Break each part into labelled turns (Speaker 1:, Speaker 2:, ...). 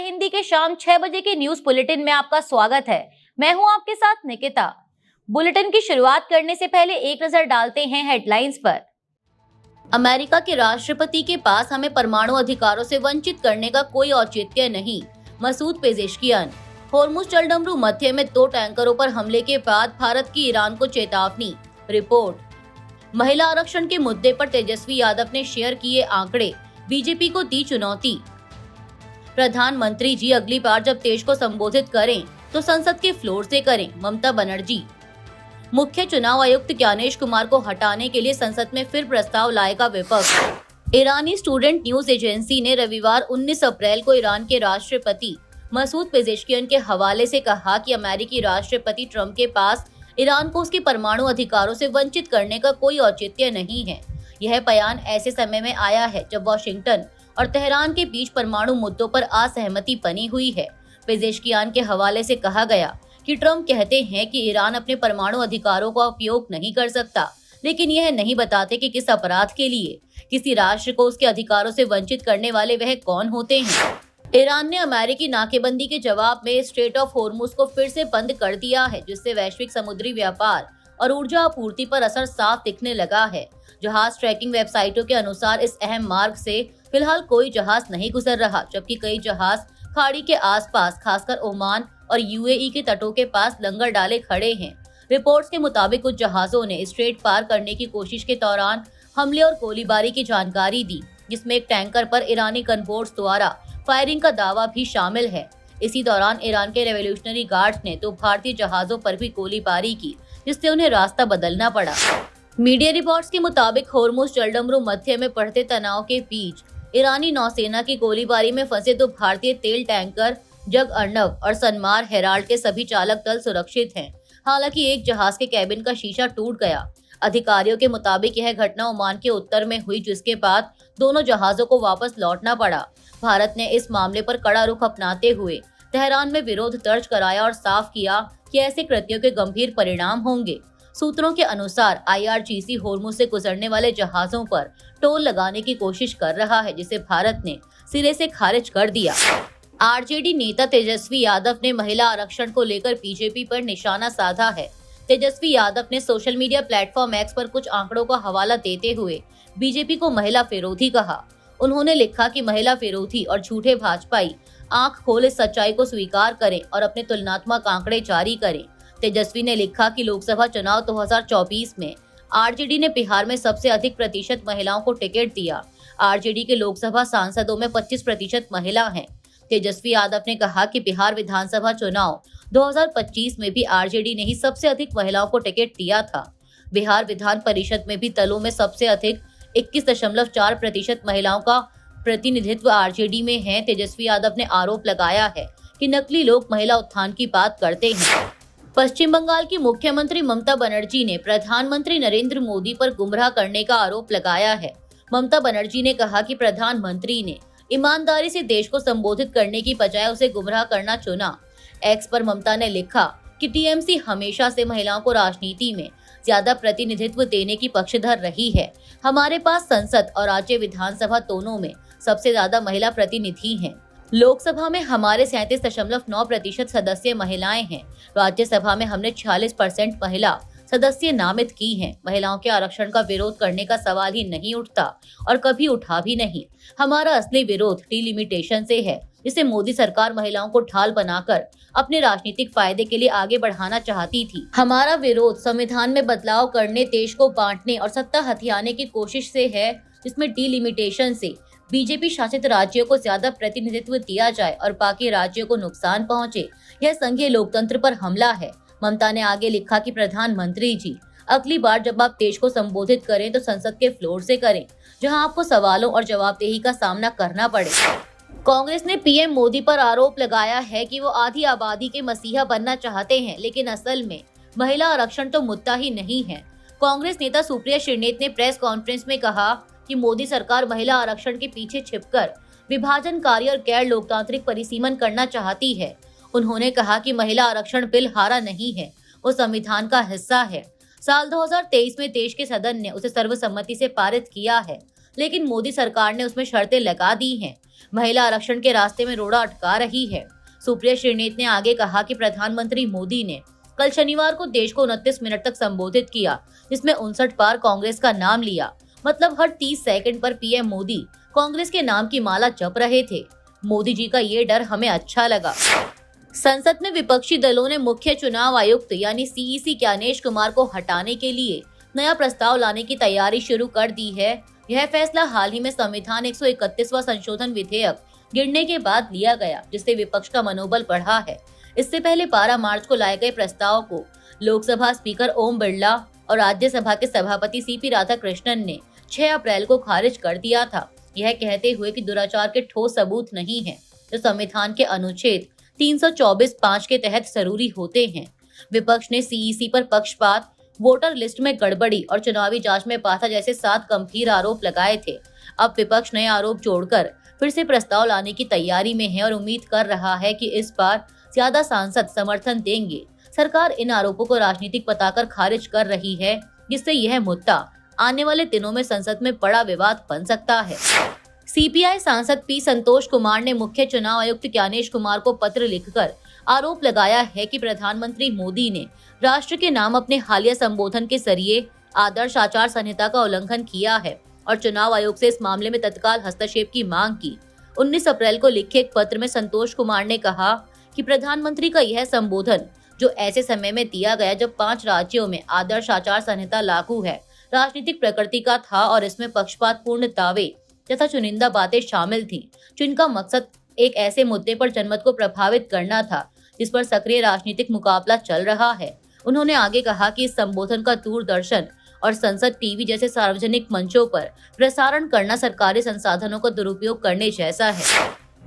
Speaker 1: हिंदी के शाम 6 बजे के न्यूज बुलेटिन में आपका स्वागत है। मैं हूं आपके साथ निकिता। बुलेटिन की शुरुआत करने से पहले एक नजर डालते हैं हेडलाइंस पर। अमेरिका के राष्ट्रपति के पास हमें परमाणु अधिकारों से वंचित करने का कोई औचित्य नहीं, मसूद पेजेशकियान। होर्मुज जलडमरू मध्य में 2 टैंकरों पर हमले के बाद भारत की ईरान को चेतावनी। रिपोर्ट। महिला आरक्षण के मुद्दे पर तेजस्वी यादव ने शेयर किए आंकड़े, बीजेपी को दी चुनौती। प्रधानमंत्री जी अगली बार जब देश को संबोधित करें तो संसद के फ्लोर से करें, ममता बनर्जी। मुख्य चुनाव आयुक्त ज्ञानेश कुमार को हटाने के लिए संसद में फिर प्रस्ताव लाएगा विपक्ष। ईरानी स्टूडेंट न्यूज एजेंसी ने रविवार 19 अप्रैल को ईरान के राष्ट्रपति मसूद पेजेशकियान के हवाले से कहा कि अमेरिकी राष्ट्रपति ट्रंप के पास ईरान को उसके परमाणु अधिकारों से वंचित करने का कोई औचित्य नहीं है। यह बयान ऐसे समय में आया है जब वॉशिंगटन और तेहरान के बीच परमाणु मुद्दों पर असहमति बनी हुई है। पेजेशकियान के हवाले से कहा गया कि ट्रंप कहते हैं कि ईरान अपने परमाणु अधिकारों का उपयोग नहीं कर सकता, लेकिन यह नहीं बताते कि किस अपराध के लिए। किसी राष्ट्र को उसके अधिकारों से वंचित करने वाले वह कौन होते हैं। ईरान ने अमेरिकी नाकेबंदी के जवाब में स्ट्रेट ऑफ होर्मुज को फिर से बंद कर दिया है, जिससे वैश्विक समुद्री व्यापार और ऊर्जा आपूर्ति पर असर साफ दिखने लगा है। जहाज ट्रैकिंग वेबसाइटों के अनुसार इस अहम मार्ग से फिलहाल कोई जहाज नहीं गुजर रहा, जबकि कई जहाज खाड़ी के आसपास, खासकर ओमान और यूएई के तटों के पास लंगर डाले खड़े हैं। रिपोर्ट्स के मुताबिक कुछ जहाजों ने स्ट्रेट पार करने की कोशिश के दौरान हमले और गोलीबारी की जानकारी दी, जिसमें एक टैंकर पर ईरानी गनबोट्स द्वारा फायरिंग का दावा भी शामिल है। इसी दौरान ईरान के रेवोल्यूशनरी गार्ड्स ने 2 भारतीय जहाजों पर भी गोलीबारी की, जिससे उन्हें रास्ता बदलना पड़ा। मीडिया रिपोर्ट्स के मुताबिक होर्मुज जलडमरू मध्य में बढ़ते तनाव के बीच ईरानी नौसेना की गोलीबारी में फंसे 2 भारतीय तेल टैंकर जग अर्नव और सनमार हेराल्ड के सभी चालक दल सुरक्षित हैं। हालांकि एक जहाज के कैबिन का शीशा टूट गया। अधिकारियों के मुताबिक यह घटना ओमान के उत्तर में हुई, जिसके बाद दोनों जहाजों को वापस लौटना पड़ा। भारत ने इस मामले पर कड़ा रुख अपनाते हुए तेहरान में विरोध दर्ज कराया और साफ किया कि ऐसे कृत्यों के गंभीर परिणाम होंगे। सूत्रों के अनुसार IRGC होर्मुज से गुजरने वाले जहाजों पर टोल लगाने की कोशिश कर रहा है, जिसे भारत ने सिरे से खारिज कर दिया। आरजेडी नेता तेजस्वी यादव ने महिला आरक्षण को लेकर बीजेपी पर निशाना साधा है। तेजस्वी यादव ने सोशल मीडिया प्लेटफॉर्म एक्स पर कुछ आंकड़ों का हवाला देते हुए बीजेपी को महिला विरोधी कहा। उन्होंने लिखा कि महिला विरोधी और झूठे भाजपाई आंख खोले सच्चाई को स्वीकार करें और अपने तुलनात्मक आंकड़े जारी करें। तेजस्वी ने लिखा कि लोकसभा चुनाव 2024 में आरजेडी ने बिहार में सबसे अधिक प्रतिशत महिलाओं को टिकट दिया। आरजेडी के लोकसभा सांसदों में 25% महिला हैं। तेजस्वी यादव ने कहा कि बिहार विधानसभा चुनाव 2025 में भी आरजेडी ने ही सबसे अधिक महिलाओं को टिकट दिया था। बिहार विधान परिषद में भी दलों में सबसे अधिक 21.4% महिलाओं का प्रतिनिधित्व आरजेडी में है। तेजस्वी यादव ने आरोप लगाया है कि नकली लोग महिला उत्थान की बात करते हैं। पश्चिम बंगाल की मुख्यमंत्री ममता बनर्जी ने प्रधानमंत्री नरेंद्र मोदी पर गुमराह करने का आरोप लगाया है। ममता बनर्जी ने कहा कि प्रधानमंत्री ने ईमानदारी से देश को संबोधित करने की बजाय उसे गुमराह करना चुना। एक्स पर ममता ने लिखा कि टीएमसी हमेशा से महिलाओं को राजनीति में ज्यादा प्रतिनिधित्व देने की पक्षधर रही है। हमारे पास संसद और राज्य विधानसभा दोनों में सबसे ज्यादा महिला प्रतिनिधि हैं। लोकसभा में हमारे 37.9% सदस्य महिलाएं हैं। राज्यसभा में हमने 46% महिला सदस्य नामित की हैं। महिलाओं के आरक्षण का विरोध करने का सवाल ही नहीं उठता और कभी उठा भी नहीं। हमारा असली विरोध डिलिमिटेशन से है, जिसे मोदी सरकार महिलाओं को ढाल बनाकर अपने राजनीतिक फायदे के लिए आगे बढ़ाना चाहती थी। हमारा विरोध संविधान में बदलाव करने, देश को बांटने और सत्ता हथियाने की कोशिश से है, जिसमें डिलिमिटेशन से बीजेपी शासित राज्यों को ज्यादा प्रतिनिधित्व दिया जाए और बाकी राज्यों को नुकसान पहुंचे। यह संघीय लोकतंत्र पर हमला है। ममता ने आगे लिखा कि प्रधानमंत्री जी, अगली बार जब आप देश को संबोधित करें तो संसद के फ्लोर से करें, जहां आपको सवालों और जवाबदेही का सामना करना पड़े। कांग्रेस ने पीएम मोदी पर आरोप लगाया है कि वो आधी आबादी के मसीहा बनना चाहते हैं, लेकिन असल में महिला आरक्षण तो मुद्दा ही नहीं है। कांग्रेस नेता सुप्रिया श्रीनेत ने प्रेस कॉन्फ्रेंस में कहा कि मोदी सरकार महिला आरक्षण के पीछे छिपकर विभाजनकारी और गैर लोकतांत्रिक परिसीमन करना चाहती है। उन्होंने कहा कि महिला आरक्षण बिल हारा नहीं है, वो संविधान का हिस्सा है। साल 2023 में देश के सदन ने उसे सर्वसम्मति से पारित किया है। लेकिन मोदी सरकार ने उसमें शर्तें लगा दी हैं। महिला आरक्षण के रास्ते में रोड़ा अटका रही है। सुप्रिया श्रीनेत ने आगे कहा कि प्रधानमंत्री मोदी ने कल शनिवार को देश को 29 मिनट तक संबोधित किया, जिसमें 59 बार कांग्रेस का नाम लिया। मतलब हर 30 सेकंड पर पीएम मोदी कांग्रेस के नाम की माला जप रहे थे। मोदी जी का ये डर हमें अच्छा लगा। संसद में विपक्षी दलों ने मुख्य चुनाव आयुक्त यानी सीईसी ज्ञानेश कुमार को हटाने के लिए नया प्रस्ताव लाने की तैयारी शुरू कर दी है। यह फैसला हाल ही में संविधान 131वां संशोधन विधेयक गिरने के बाद लिया गया, जिससे विपक्ष का मनोबल बढ़ा है। इससे पहले 12 मार्च को लाए गए प्रस्ताव को लोकसभा स्पीकर ओम बिरला और राज्यसभा के सभापति सीपी राधाकृष्णन ने 6 अप्रैल को खारिज कर दिया था, यह कहते हुए कि दुराचार के ठोस सबूत नहीं हैं, जो संविधान के अनुच्छेद 324(5) के तहत जरूरी होते हैं। विपक्ष ने सीईसी पर पक्षपात, वोटर लिस्ट में गड़बड़ी और चुनावी जांच में पाथा जैसे 7 गंभीर आरोप लगाए थे। अब विपक्ष नए आरोप जोड़कर फिर से प्रस्ताव लाने की तैयारी में है और उम्मीद कर रहा है कि इस बार ज्यादा सांसद समर्थन देंगे। सरकार इन आरोपों को राजनीतिक बताकर खारिज कर रही है, जिससे यह मुद्दा आने वाले दिनों में संसद में बड़ा विवाद बन सकता है। सीपीआई सांसद पी संतोष कुमार ने मुख्य चुनाव आयुक्त ज्ञानेश कुमार को पत्र लिखकर आरोप लगाया है कि प्रधानमंत्री मोदी ने राष्ट्र के नाम अपने हालिया संबोधन के जरिए आदर्श आचार संहिता का उल्लंघन किया है और चुनाव आयोग से इस मामले में तत्काल हस्तक्षेप की मांग की। 19 अप्रैल को लिखे एक पत्र में संतोष कुमार ने कहा कि प्रधानमंत्री का यह संबोधन, जो ऐसे समय में दिया गया जब 5 राज्यों में आदर्श आचार संहिता लागू है, राजनीतिक प्रकृति का था और इसमें पक्षपातपूर्ण दावे तथा चुनिंदा बातें शामिल थीं, जिनका मकसद एक ऐसे मुद्दे पर जनमत को प्रभावित करना था जिस पर सक्रिय राजनीतिक मुकाबला चल रहा है। उन्होंने आगे कहा कि इस संबोधन का दूरदर्शन और संसद टीवी जैसे सार्वजनिक मंचों पर प्रसारण करना सरकारी संसाधनों का दुरुपयोग करने जैसा है।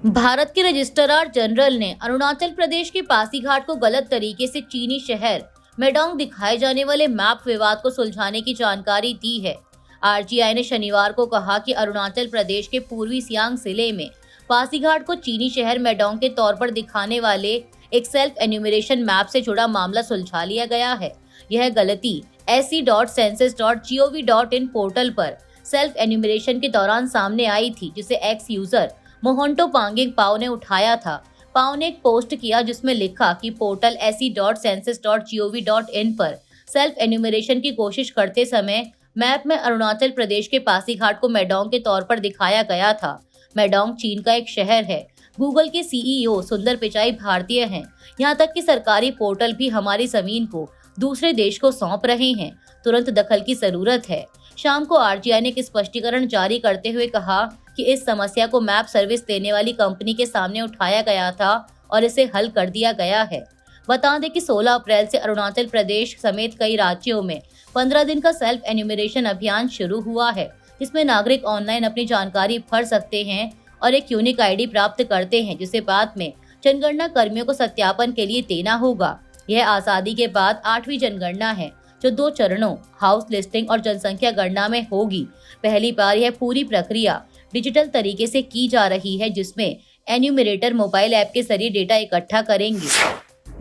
Speaker 1: भारत के रजिस्ट्रार जनरल ने अरुणाचल प्रदेश के पासीघाट को गलत तरीके से चीनी शहर मेडोंग दिखाए जाने वाले मैप विवाद को सुलझाने की जानकारी दी है। आरजीआई ने शनिवार को कहा कि अरुणाचल प्रदेश के पूर्वी सियांग जिले में पासीघाट को चीनी शहर मेडोंग के तौर पर दिखाने वाले एक सेल्फ एन्यूमरेशन मैप से जुड़ा मामला सुलझा लिया गया है। यह गलती se.census.gov.in पोर्टल पर सेल्फ एन्यूमरेशन के दौरान सामने आई थी, जिसे एक्स यूजर मोहंटो पांगिंग पाओ ने उठाया था। पाओ ने एक पोस्ट किया जिसमें लिखा कि पोर्टल se.census.gov.in पर सेल्फ एन्यूमरेशन की कोशिश करते समय मैप में अरुणाचल प्रदेश के पासीघाट को मेडोंग के तौर पर दिखाया गया था। मेडोंग चीन का एक शहर है। गूगल के सीईओ सुंदर पिचाई भारतीय हैं। यहाँ तक कि सरकारी पोर्टल भी हमारी जमीन को दूसरे देश को सौंप रहे हैं। तुरंत दखल की जरूरत है। शाम को आरजीआई ने एक स्पष्टीकरण जारी करते हुए कहा कि इस समस्या को मैप सर्विस देने वाली कंपनी के सामने उठाया गया था और इसे हल कर दिया गया है। बता दें कि 16 अप्रैल से अरुणाचल प्रदेश समेत कई राज्यों में 15 दिन का सेल्फ एन्यूमरेशन अभियान शुरू हुआ है, जिसमें नागरिक ऑनलाइन अपनी जानकारी भर सकते हैं और एक यूनिक आईडी प्राप्त करते हैं, जिसे बाद में जनगणना कर्मियों को सत्यापन के लिए देना होगा। यह आजादी के बाद 8वीं जनगणना है, जो 2 चरणों हाउस लिस्टिंग और जनसंख्या गणना में होगी। पहली बार यह पूरी प्रक्रिया डिजिटल तरीके से की जा रही है, जिसमें एन्यूमरेटर मोबाइल ऐप के जरिए डेटा इकट्ठा करेंगे।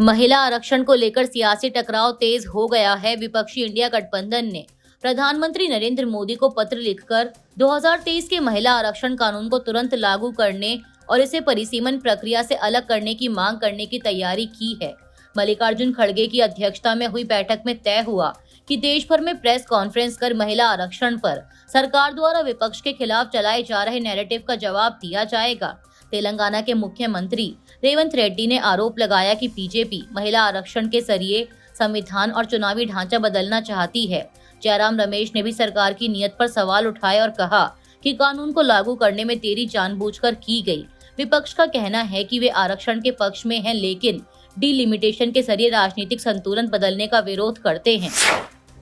Speaker 1: महिला आरक्षण को लेकर सियासी टकराव तेज हो गया है। विपक्षी इंडिया गठबंधन ने प्रधानमंत्री नरेंद्र मोदी को पत्र लिखकर 2023 के महिला आरक्षण कानून को तुरंत लागू करने और इसे परिसीमन प्रक्रिया से अलग करने की मांग करने की तैयारी की है। मल्लिकार्जुन खड़गे की अध्यक्षता में हुई बैठक में तय हुआ कि देश भर में प्रेस कॉन्फ्रेंस कर महिला आरक्षण पर सरकार द्वारा विपक्ष के खिलाफ चलाए जा रहे नैरेटिव का जवाब दिया जाएगा। तेलंगाना के मुख्यमंत्री रेवंत रेड्डी ने आरोप लगाया कि बीजेपी महिला आरक्षण के जरिए संविधान और चुनावी ढांचा बदलना चाहती है। जयराम रमेश ने भी सरकार की नीयत पर सवाल उठाए और कहा कि कानून को लागू करने में देरी जानबूझकर की गई। विपक्ष का कहना है कि वे आरक्षण के पक्ष में हैं, लेकिन डिलिमिटेशन के जरिए राजनीतिक संतुलन बदलने का विरोध करते हैं।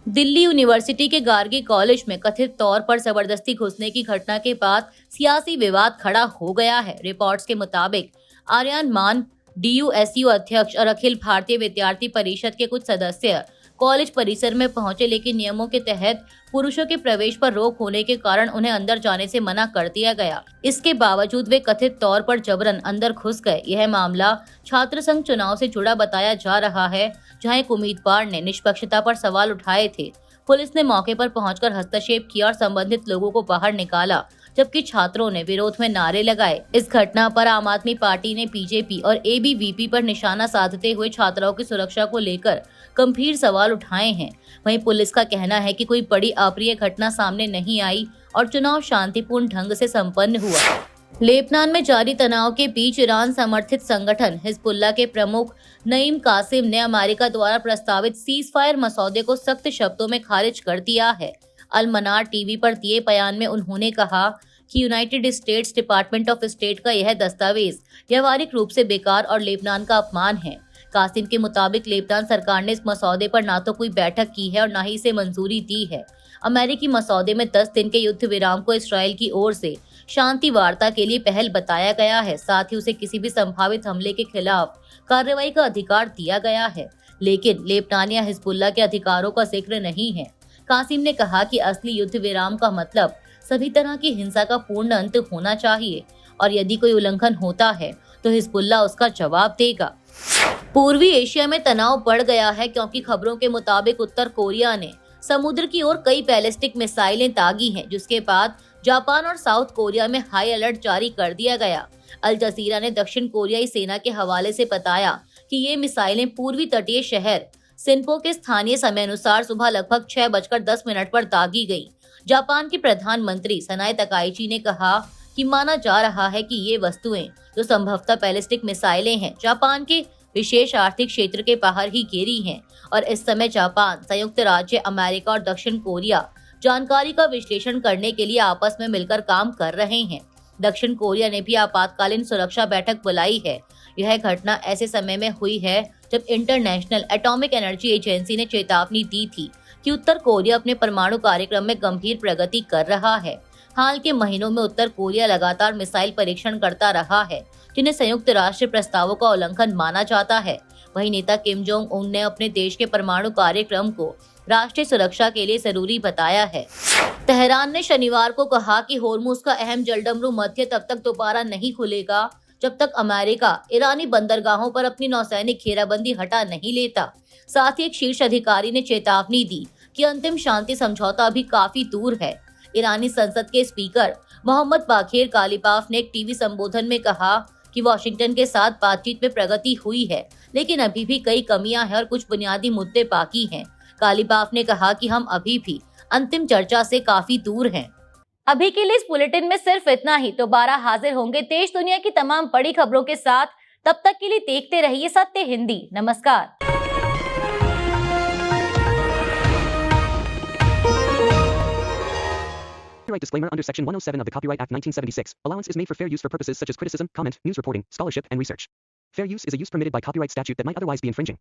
Speaker 1: दिल्ली यूनिवर्सिटी के गार्गी कॉलेज में कथित तौर पर जबरदस्ती घुसने की घटना के बाद सियासी विवाद खड़ा हो गया है। रिपोर्ट्स के मुताबिक आर्यन मान, डीयूएसयू अध्यक्ष और अखिल भारतीय विद्यार्थी परिषद के कुछ सदस्य कॉलेज परिसर में पहुंचे, लेकिन नियमों के तहत पुरुषों के प्रवेश पर रोक होने के कारण उन्हें अंदर जाने से मना कर दिया गया। इसके बावजूद वे कथित तौर पर जबरन अंदर घुस गए। यह मामला छात्र संघ चुनाव से जुड़ा बताया जा रहा है, जहां एक उम्मीदवार ने निष्पक्षता पर सवाल उठाए थे। पुलिस ने मौके पर पहुंचकर हस्तक्षेप किया और संबंधित लोगों को बाहर निकाला, जबकि छात्रों ने विरोध में नारे लगाए। इस घटना पर आम आदमी पार्टी ने बीजेपी और एबीवीपी पर निशाना साधते हुए छात्राओं की सुरक्षा को लेकर गंभीर सवाल उठाए हैं। वहीं पुलिस का कहना है कि कोई बड़ी अप्रिय घटना सामने नहीं आई और चुनाव शांतिपूर्ण ढंग से संपन्न हुआ। लेबनान में जारी तनाव के बीच ईरान समर्थित संगठन हिजबुल्लाह के प्रमुख नईम कासिम ने अमेरिका द्वारा प्रस्तावित सीजफायर मसौदे को सख्त शब्दों में खारिज कर दिया है। अल मनार टीवी पर दिए बयान में उन्होंने कहा कि United states department of state का यह दस्तावेज व्यावहारिक रूप से बेकार और लेबनान का अपमान है। कासिम के मुताबिक लेबनान सरकार ने इस मसौदे पर ना तो कोई बैठक की है और न ही इसे मंजूरी दी है। अमेरिकी मसौदे में 10 दिन के युद्ध विराम को इसराइल की ओर से शांति वार्ता के लिए पहल बताया गया है। साथ ही उसे किसी भी संभावित हमले के खिलाफ कार्रवाई का अधिकार दिया गया है, लेकिन लेबनान या हिजबुल्लाह के अधिकारों का जिक्र नहीं है। कासिम ने कहा कि असली युद्ध विराम का मतलब सभी तरह की हिंसा का पूर्ण अंत होना चाहिए और यदि कोई उल्लंघन होता है तो हिजबुल्लाह उसका जवाब देगा। पूर्वी एशिया में तनाव बढ़ गया है क्योंकि खबरों के मुताबिक उत्तर कोरिया ने समुद्र की ओर कई बैलिस्टिक मिसाइलें दागी हैं, जिसके बाद जापान और साउथ कोरिया में हाई अलर्ट जारी कर दिया गया। अल जजीरा ने दक्षिण कोरियाई सेना के हवाले से बताया कि ये मिसाइलें पूर्वी तटीय शहर सिनपो के स्थानीय समय अनुसार सुबह लगभग 6:10 पर दागी गई। जापान के प्रधानमंत्री सनाए तकाइची ने कहा कि माना जा रहा है कि ये वस्तुएं जो संभवतः बैलिस्टिक मिसाइलें हैं, जापान के विशेष आर्थिक क्षेत्र के बाहर ही गिरी हैं और इस समय जापान, संयुक्त राज्य अमेरिका और दक्षिण कोरिया जानकारी का विश्लेषण करने के लिए आपस में मिलकर काम कर रहे हैं। दक्षिण कोरिया ने भी आपातकालीन सुरक्षा बैठक बुलाई है। यह घटना ऐसे समय में हुई है जब इंटरनेशनल एटॉमिक एनर्जी एजेंसी ने चेतावनी दी थी कि उत्तर कोरिया अपने परमाणु कार्यक्रम में गंभीर प्रगति कर रहा है। हाल के महीनों में उत्तर कोरिया लगातार मिसाइल परीक्षण करता रहा है, जिन्हें संयुक्त राष्ट्र प्रस्तावों का उल्लंघन माना जाता है। वहीं नेता किम जोंग उन ने अपने देश के परमाणु कार्यक्रम को राष्ट्रीय सुरक्षा के लिए जरूरी बताया है। तेहरान ने शनिवार को कहा कि होर्मुज का अहम जलडमरू मध्य तब तक दोबारा नहीं खुलेगा जब तक अमेरिका ईरानी बंदरगाहों पर अपनी नौसैनिक घेराबंदी हटा नहीं लेता। साथ ही एक शीर्ष अधिकारी ने चेतावनी दी कि अंतिम शांति समझौता अभी काफी दूर है। ईरानी संसद के स्पीकर मोहम्मद बाखेर कालिबाफ ने एक टीवी संबोधन में कहा कि वाशिंगटन के साथ बातचीत में प्रगति हुई है, लेकिन अभी भी कई कमियां हैं और कुछ बुनियादी मुद्दे बाकी हैं। कालिबाफ ने कहा कि हम अभी भी अंतिम चर्चा से काफी दूर हैं। अभी के लिए इस बुलेटिन में सिर्फ इतना ही। दोबारा हाजिर होंगे देश दुनिया की तमाम बड़ी खबरों के साथ। तब तक के लिए देखते रहिए सत्य हिंदी। नमस्कार।
Speaker 2: Copyright disclaimer under Section 107 of the Copyright Act 1976. Allowance is made for fair use for purposes such as criticism, comment, news reporting, scholarship, and research. Fair use is a use permitted by copyright statute that might otherwise be infringing.